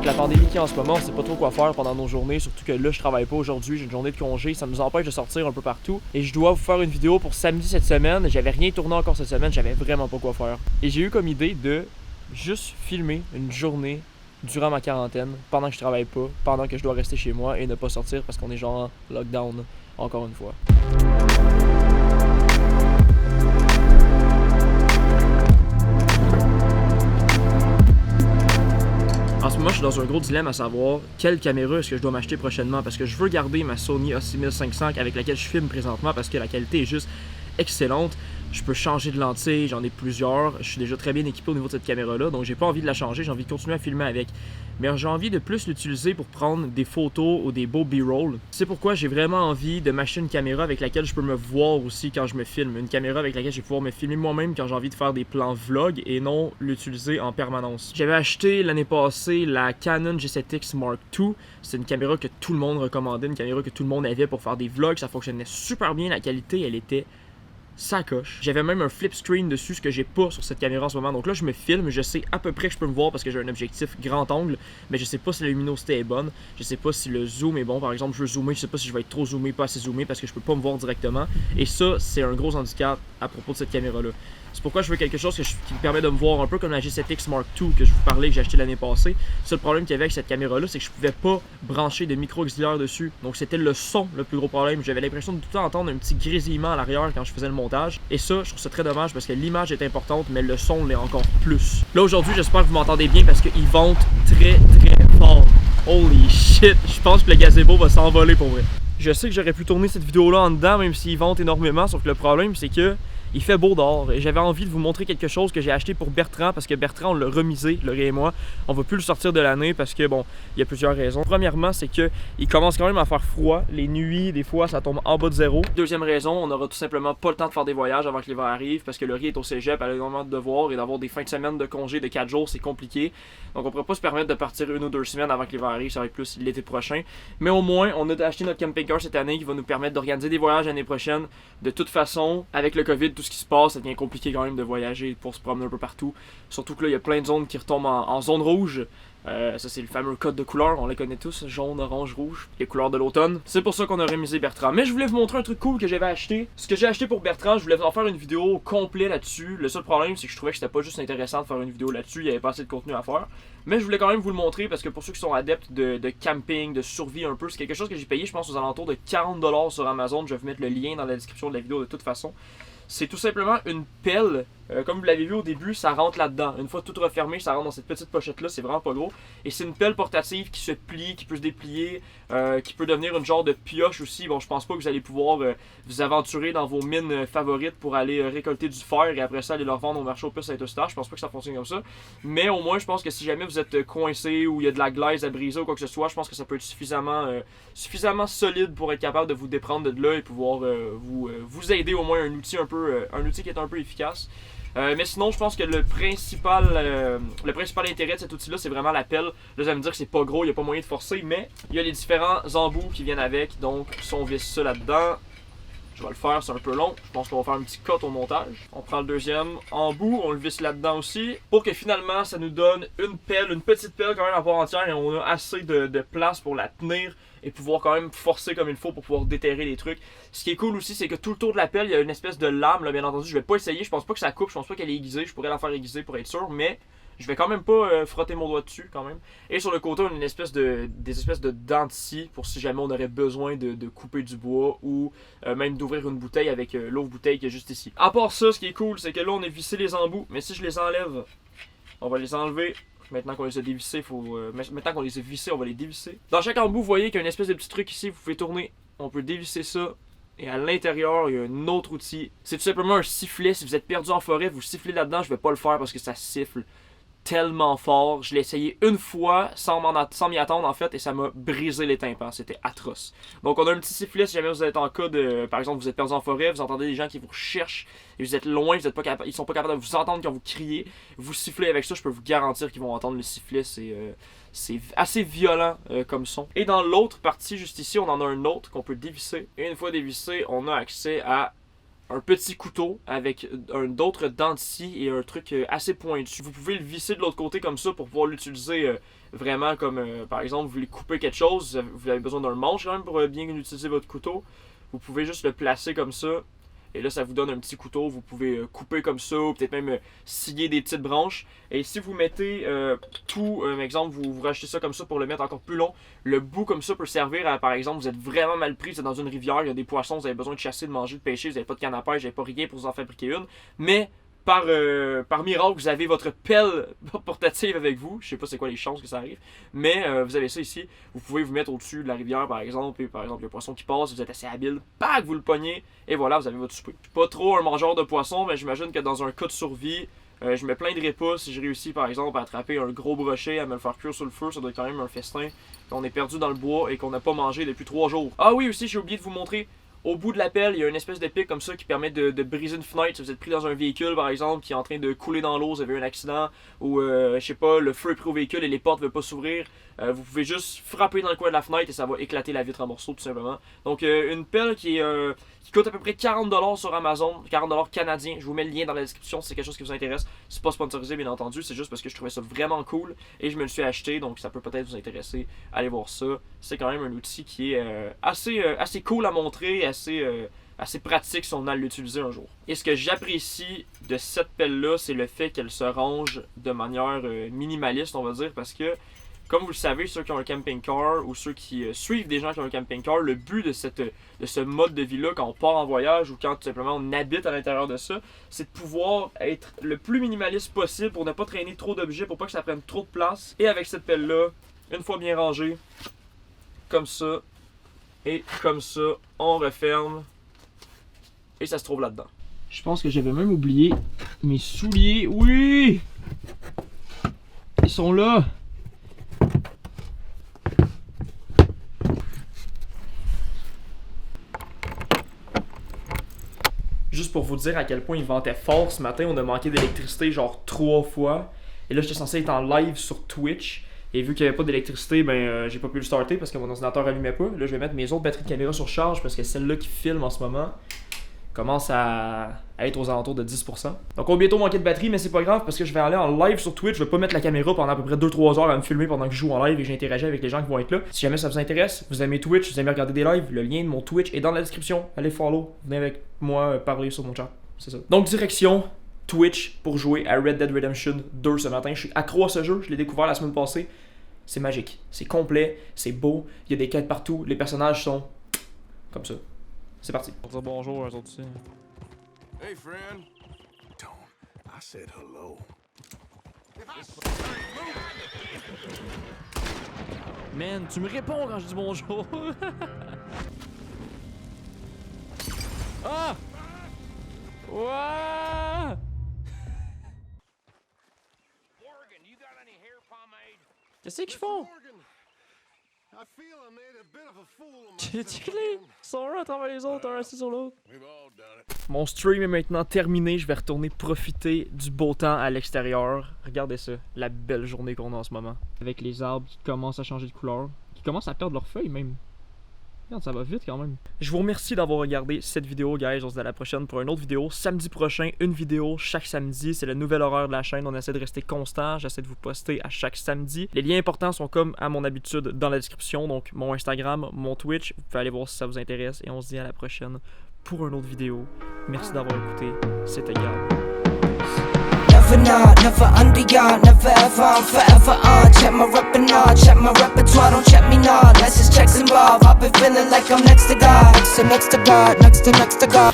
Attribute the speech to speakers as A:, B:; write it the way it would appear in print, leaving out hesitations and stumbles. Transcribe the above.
A: avec la pandémie qui est en ce moment, on sait pas trop quoi faire pendant nos journées, surtout que là je travaille pas aujourd'hui, j'ai une journée de congé, ça nous empêche de sortir un peu partout. Et je dois vous faire une vidéo pour samedi cette semaine, j'avais rien tourné encore cette semaine, j'avais vraiment pas quoi faire. Et j'ai eu comme idée de juste filmer une journée durant ma quarantaine, pendant que je travaille pas, pendant que je dois rester chez moi et ne pas sortir parce qu'on est genre en lockdown, encore une fois. En ce moment, je suis dans un gros dilemme à savoir quelle caméra est-ce que je dois m'acheter prochainement parce que je veux garder ma Sony A6500 avec laquelle je filme présentement parce que la qualité est juste excellente. Je peux changer de lentille, j'en ai plusieurs, je suis déjà très bien équipé au niveau de cette caméra-là, donc j'ai pas envie de la changer, j'ai envie de continuer à filmer avec. Mais j'ai envie de plus l'utiliser pour prendre des photos ou des beaux B-roll. C'est pourquoi j'ai vraiment envie de m'acheter une caméra avec laquelle je peux me voir aussi quand je me filme. Une caméra avec laquelle je vais pouvoir me filmer moi-même quand j'ai envie de faire des plans vlog et non l'utiliser en permanence. J'avais acheté l'année passée la Canon G7X Mark II. C'est une caméra que tout le monde recommandait, une caméra que tout le monde avait pour faire des vlogs. Ça fonctionnait super bien, la qualité elle était ça coche. J'avais même un flip screen dessus, ce que j'ai pas sur cette caméra en ce moment. Donc là, je me filme, je sais à peu près que je peux me voir parce que j'ai un objectif grand angle, mais je sais pas si la luminosité est bonne, je sais pas si le zoom est bon. Par exemple, je veux zoomer, je sais pas si je vais être trop zoomé, pas assez zoomé parce que je peux pas me voir directement. Et ça, c'est un gros handicap à propos de cette caméra-là. C'est pourquoi je veux quelque chose qui me permet de me voir un peu comme la G7X Mark II que je vous parlais, que j'ai acheté l'année passée. Le seul problème qu'il y avait avec cette caméra-là, c'est que je pouvais pas brancher de micro auxiliaire dessus. Donc c'était le son le plus gros problème. J'avais l'impression de tout le temps entendre un petit grésillement à l'arrière quand je faisais le montage. Et ça, je trouve ça très dommage parce que l'image est importante, mais le son l'est encore plus. Là aujourd'hui, j'espère que vous m'entendez bien parce qu'il vente très fort. Holy shit, je pense que le gazebo va s'envoler pour vrai. Je sais que j'aurais pu tourner cette vidéo-là en dedans, même s'il vente énormément, sauf que le problème, c'est que il fait beau dehors et j'avais envie de vous montrer quelque chose que j'ai acheté pour Bertrand parce que Bertrand, on l'a remisé, Laurie et moi. On va plus le sortir de l'année parce que, bon, il y a plusieurs raisons. Premièrement, c'est que il commence quand même à faire froid. Les nuits, des fois, ça tombe en bas de zéro. Deuxième raison, on aura tout simplement pas le temps de faire des voyages avant que l'hiver arrive parce que Laurie est au cégep, elle a énormément de devoirs et d'avoir des fins de semaine de congé de 4 jours, c'est compliqué. Donc on pourra pas se permettre de partir 1 ou 2 semaines avant que l'hiver arrive, ça va être plus l'été prochain. Mais au moins, on a acheté notre camping-car cette année qui va nous permettre d'organiser des voyages l'année prochaine. De toute façon, avec le COVID, tout ce qui se passe, ça devient compliqué quand même de voyager pour se promener un peu partout. Surtout que là, il y a plein de zones qui retombent en zone rouge. Ça, c'est le fameux code de couleurs, on les connaît tous, jaune, orange, rouge, les couleurs de l'automne. C'est pour ça qu'on a remisé Bertrand. Mais je voulais vous montrer un truc cool que j'avais acheté. Ce que j'ai acheté pour Bertrand, je voulais en faire une vidéo complète là-dessus. Le seul problème, c'est que je trouvais que c'était pas juste intéressant de faire une vidéo là-dessus, il y avait pas assez de contenu à faire. Mais je voulais quand même vous le montrer parce que pour ceux qui sont adeptes de camping, de survie un peu, c'est quelque chose que j'ai payé, je pense, aux alentours de 40$ sur Amazon. Je vais vous mettre le lien dans la description de la vidéo de toute façon. C'est tout simplement une pelle. Comme vous l'avez vu au début, ça rentre là-dedans. Une fois tout refermé, ça rentre dans cette petite pochette-là. C'est vraiment pas gros. Et c'est une pelle portative qui se plie, qui peut se déplier, qui peut devenir une genre de pioche aussi. Bon, je pense pas que vous allez pouvoir vous aventurer dans vos mines favorites pour aller récolter du fer et après ça aller le revendre au marché aux puces à Saint-Eustache. Je pense pas que ça fonctionne comme ça. Mais au moins, je pense que si jamais vous êtes coincé ou il y a de la glaise à briser ou quoi que ce soit, je pense que ça peut être suffisamment solide pour être capable de vous déprendre de là et pouvoir vous aider au moins un outil qui est un peu efficace. Mais sinon, je pense que le principal intérêt de cet outil-là, c'est vraiment la pelle. Là, vous allez me dire que c'est pas gros, il n'y a pas moyen de forcer, mais il y a les différents embouts qui viennent avec. Donc, si on visse ça là-dedans, je vais le faire, c'est un peu long. Je pense qu'on va faire un petit cut au montage. On prend le deuxième embout, on le visse là-dedans aussi, pour que finalement, ça nous donne une petite pelle quand même à part entière, et on a assez de place pour la tenir et pouvoir quand même forcer comme il faut pour pouvoir déterrer les trucs. Ce qui est cool aussi, c'est que tout le tour de la pelle, il y a une espèce de lame, là, bien entendu. Je vais pas essayer, je pense pas que ça coupe, je pense pas qu'elle est aiguisée. Je pourrais la faire aiguiser pour être sûr, mais je vais quand même pas frotter mon doigt dessus quand même. Et sur le côté, on a des espèces de dents de scie pour si jamais on aurait besoin de couper du bois ou même d'ouvrir une bouteille avec l'autre bouteille qui est juste ici. À part ça, ce qui est cool, c'est que là, on a vissé les embouts, mais si je les enlève, on va les enlever. Maintenant qu'on les a dévissés, maintenant qu'on les a vissés, on va les dévisser. Dans chaque embout, vous voyez qu'il y a une espèce de petit truc ici, vous pouvez tourner. On peut dévisser ça. Et à l'intérieur, il y a un autre outil. C'est tout simplement un sifflet. Si vous êtes perdu en forêt, vous sifflez là-dedans. Je vais pas le faire parce que ça siffle tellement fort. Je l'ai essayé une fois sans m'y attendre en fait et ça m'a brisé les tympans. C'était atroce. Donc on a un petit sifflet si jamais vous êtes en cas de... Par exemple, vous êtes perdu en forêt, vous entendez des gens qui vous recherchent et vous êtes loin, ils sont pas capables de vous entendre quand vous criez. Vous sifflez avec ça, je peux vous garantir qu'ils vont entendre le sifflet. C'est assez violent comme son. Et dans l'autre partie, juste ici, on en a un autre qu'on peut dévisser. Et une fois dévissé, on a accès à un petit couteau avec d'autres dents de scie et un truc assez pointu. Vous pouvez le visser de l'autre côté comme ça pour pouvoir l'utiliser vraiment comme, par exemple, vous voulez couper quelque chose, vous avez besoin d'un manche quand même pour bien utiliser votre couteau. Vous pouvez juste le placer comme ça. Et là, ça vous donne un petit couteau. Vous pouvez couper comme ça, ou peut-être même scier des petites branches. Et si vous mettez tout, exemple, vous rachetez ça comme ça pour le mettre encore plus long, le bout comme ça peut servir à, par exemple, vous êtes vraiment mal pris, vous êtes dans une rivière, il y a des poissons, vous avez besoin de chasser, de manger, de pêcher, vous n'avez pas de canne à pêche, vous n'avez pas rien pour vous en fabriquer une. Mais par miracle, vous avez votre pelle portative avec vous. Je sais pas c'est quoi les chances que ça arrive. Mais vous avez ça ici. Vous pouvez vous mettre au-dessus de la rivière, par exemple. Et par exemple, il y a un poisson qui passe. Vous êtes assez habile. Pac, vous le pognez. Et voilà, vous avez votre souper. Je suis pas trop un mangeur de poisson, mais j'imagine que dans un cas de survie, je me plaindrais pas si je réussis, par exemple, à attraper un gros brochet, à me le faire cuire sur le feu. Ça doit être quand même un festin. On est perdu dans le bois et qu'on n'a pas mangé depuis 3 jours. Ah oui, aussi, j'ai oublié de vous montrer. Au bout de la pelle, il y a une espèce de pic comme ça qui permet de briser une fenêtre. Si vous êtes pris dans un véhicule, par exemple, qui est en train de couler dans l'eau, vous avez eu un accident, ou je sais pas, le feu est pris au véhicule et les portes ne veulent pas s'ouvrir, vous pouvez juste frapper dans le coin de la fenêtre et ça va éclater la vitre en morceaux, tout simplement. Donc, une pelle qui coûte à peu près 40$ sur Amazon, 40$ canadiens. Je vous mets le lien dans la description si c'est quelque chose qui vous intéresse. C'est pas sponsorisé, bien entendu, c'est juste parce que je trouvais ça vraiment cool et je me le suis acheté, donc ça peut peut-être vous intéresser. Allez voir ça. C'est quand même un outil qui est assez cool à montrer, assez pratique si on a à l'utiliser un jour. Et ce que j'apprécie de cette pelle-là, c'est le fait qu'elle se range de manière minimaliste, on va dire, parce que, comme vous le savez, ceux qui ont un camping-car ou ceux qui suivent des gens qui ont un camping-car, le but de ce mode de vie-là, quand on part en voyage ou quand tout simplement on habite à l'intérieur de ça, c'est de pouvoir être le plus minimaliste possible pour ne pas traîner trop d'objets, pour pas que ça prenne trop de place. Et avec cette pelle-là, une fois bien rangée, comme ça, et comme ça, on referme. Et ça se trouve là-dedans. Je pense que j'avais même oublié mes souliers. Oui! Ils sont là! Juste pour vous dire à quel point il ventait fort ce matin, on a manqué d'électricité genre 3 fois. Et là, j'étais censé être en live sur Twitch. Et vu qu'il n'y avait pas d'électricité, ben j'ai pas pu le starter parce que mon ordinateur allumait pas. Là, je vais mettre mes autres batteries de caméra sur charge parce que celle-là qui filme en ce moment commence à être aux alentours de 10%. Donc on va bientôt manquer de batterie, mais c'est pas grave parce que je vais aller en live sur Twitch. Je vais pas mettre la caméra pendant à peu près 2-3 heures à me filmer pendant que je joue en live et que j'interagis avec les gens qui vont être là. Si jamais ça vous intéresse, vous aimez Twitch, vous aimez regarder des lives, le lien de mon Twitch est dans la description. Allez follow, venez avec moi parler sur mon chat. C'est ça. Donc direction Twitch pour jouer à Red Dead Redemption 2 ce matin. Je suis accro à ce jeu, je l'ai découvert la semaine passée. C'est magique, c'est complet, c'est beau, il y a des quêtes partout, les personnages sont comme ça. C'est parti.
B: On dit bonjour à eux autres aussi.
C: Hey, friend. Don't. I said hello.
B: Man, tu me réponds quand je dis bonjour. Ah! Ouais! Qu'est-ce qu'ils font? Check-les! Ils sont un à travers les autres, un assis sur l'autre.
A: Mon stream est maintenant terminé, je vais retourner profiter du beau temps à l'extérieur. Regardez ça, la belle journée qu'on a en ce moment. Avec les arbres qui commencent à changer de couleur, qui commencent à perdre leurs feuilles même. Regarde, ça va vite quand même. Je vous remercie d'avoir regardé cette vidéo, guys. On se dit à la prochaine pour une autre vidéo. Samedi prochain, une vidéo chaque samedi. C'est le nouvel horaire de la chaîne. On essaie de rester constant. J'essaie de vous poster à chaque samedi. Les liens importants sont comme à mon habitude dans la description. Donc mon Instagram, mon Twitch. Vous pouvez aller voir si ça vous intéresse. Et on se dit à la prochaine pour une autre vidéo. Merci d'avoir écouté. C'était Gab.
D: Never not, never under yard, never ever, I'm forever on. Check my repertoire, check my repertoire, don't check me not. Unless it's checks involved, I've been feeling like I'm next to God. Next to God, next to God.